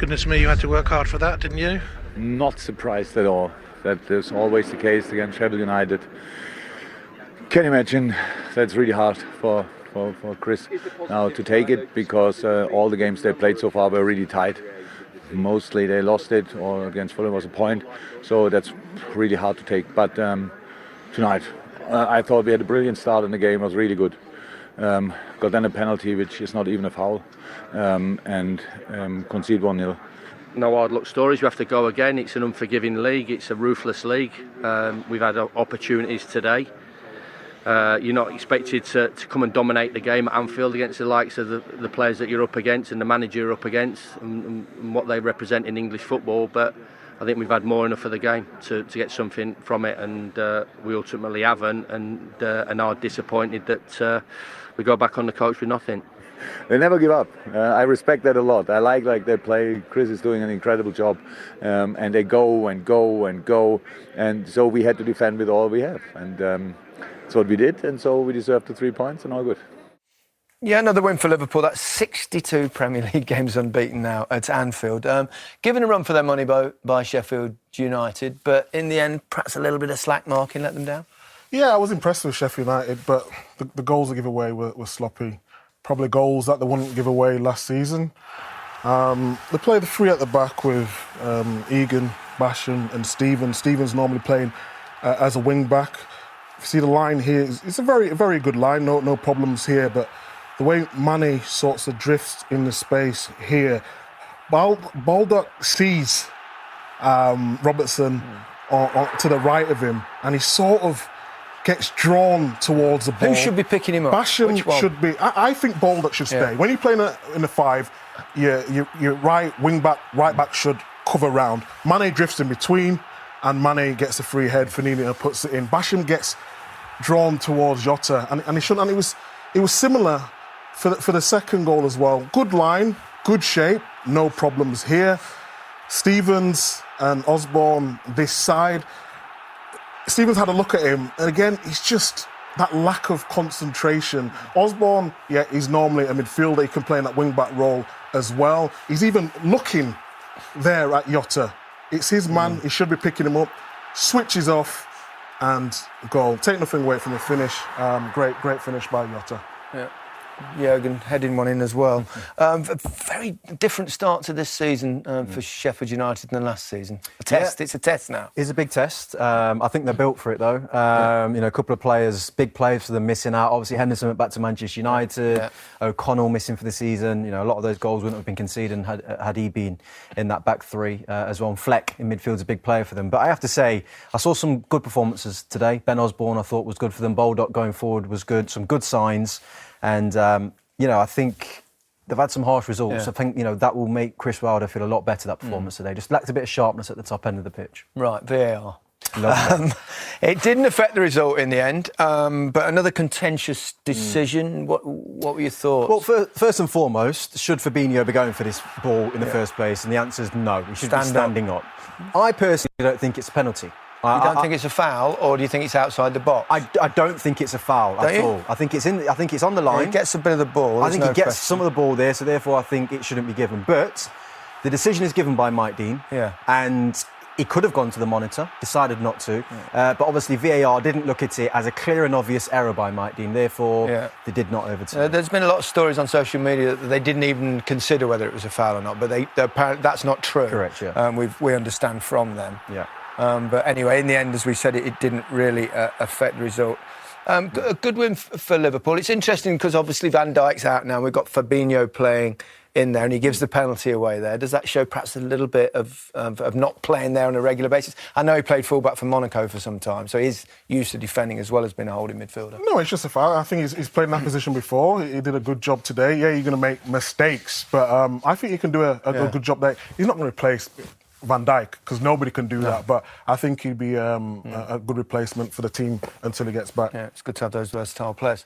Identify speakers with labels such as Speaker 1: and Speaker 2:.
Speaker 1: Goodness me, you had to work hard for that, didn't you?
Speaker 2: Not surprised at all. That is always the case against Sheffield United. Can you imagine? That's really hard for Chris now to take it, because all the games they played so far were really tight. Mostly they lost it, or against Fulham was a point. So that's really hard to take. But tonight, I thought we had a brilliant start in the game. It was really good. Got then a penalty, which is not even a foul, and concede 1-0.
Speaker 3: No hard luck stories. You have to go again. It's an unforgiving league. It's a ruthless league. We've had opportunities today. You're not expected to come and dominate the game at Anfield against the likes of the players that you're up against and the manager you're up against and what they represent in English football. But I think we've had more enough of the game to get something from it, and we ultimately haven't, and are disappointed that we go back on the coach with nothing.
Speaker 2: They never give up. I respect that a lot. I like they play. Chris is doing an incredible job, and they go and go and go, and so we had to defend with all we have, and that's what we did, and so we deserved the 3 points, and all good.
Speaker 4: Yeah, another win for Liverpool. That's 62 Premier League games unbeaten now at Anfield. Given a run for their money by Sheffield United, but in the end, perhaps a little bit of slack marking let them down?
Speaker 5: Yeah, I was impressed with Sheffield United, but the goals they give away were sloppy. Probably goals that they wouldn't give away last season. They play the three at the back with Egan, Basham and Stevens. Stevens normally playing as a wing-back. You see the line here, it's a very good line, no problems here, but the way Mane sorts of drifts in the space here, Baldock sees Robertson to the right of him, and he sort of gets drawn towards the ball.
Speaker 4: Who should be picking him up?
Speaker 5: Basham should be. I think Baldock should stay. Yeah. When you play in a five, your right back should cover round. Mane drifts in between, and Mane gets a free head. Firmino puts it in. Basham gets drawn towards Jota, and he shouldn't. And it was similar for the second goal as well. Good line, good shape, no problems here. Stevens and Osborne this side. Stevens had a look at him, and again, it's just that lack of concentration. Osborne, yeah, he's normally a midfielder. He can play in that wing-back role as well. He's even looking there at Jota. It's his man. He should be picking him up. Switches off, and goal. Take nothing away from the finish. Great finish by Jota.
Speaker 4: Yeah. Jürgen heading one in as well. Very different start to this season for Sheffield United than last season. A test. Yeah. It's a test now.
Speaker 6: It's a big test. I think they're built for it though. You know, a couple of players, big players for them missing out. Obviously Henderson went back to Manchester United. Yeah. O'Connell missing for the season. You know, a lot of those goals wouldn't have been conceded had he been in that back three as well. And Fleck in midfield's a big player for them. But I have to say, I saw some good performances today. Ben Osborne I thought was good for them. Baldock going forward was good. Some good signs. And, you know, I think they've had some harsh results. Yeah. I think, you know, that will make Chris Wilder feel a lot better, that performance today. Just lacked a bit of sharpness at the top end of the pitch.
Speaker 4: Right, VAR. It didn't affect the result in the end, but another contentious decision. What were your thoughts?
Speaker 6: Well, first and foremost, should Fabinho be going for this ball in the first place? And the answer is no. He should be standing up. I personally don't think it's a penalty.
Speaker 4: You don't think it's a foul, or do you think it's outside the box?
Speaker 6: I don't think it's a foul at all. I think it's on the line.
Speaker 4: Well, he gets a bit of the ball.
Speaker 6: I think he gets some of the ball there, so therefore I think it shouldn't be given. But the decision is given by Mike Dean, and he could have gone to the monitor, decided not to. But obviously VAR didn't look at it as a clear and obvious error by Mike Dean. Therefore, they did not overturn.
Speaker 4: There's been a lot of stories on social media that they didn't even consider whether it was a foul or not. But apparently that's not true.
Speaker 6: Correct. Yeah.
Speaker 4: We understand from them.
Speaker 6: Yeah.
Speaker 4: But anyway, in the end, as we said, it didn't really affect the result. A good win for Liverpool. It's interesting because obviously Van Dijk's out now. We've got Fabinho playing in there and he gives the penalty away there. Does that show perhaps a little bit of not playing there on a regular basis? I know he played full-back for Monaco for some time, so he's used to defending as well as being a holding midfielder.
Speaker 5: No, it's just a foul. I think he's played in that position before. He did a good job today. Yeah, you're going to make mistakes, but I think he can do a good job there. He's not going to replace Van Dijk, because nobody can do that, but I think he'd be a good replacement for the team until he gets back.
Speaker 4: Yeah, it's good to have those versatile players.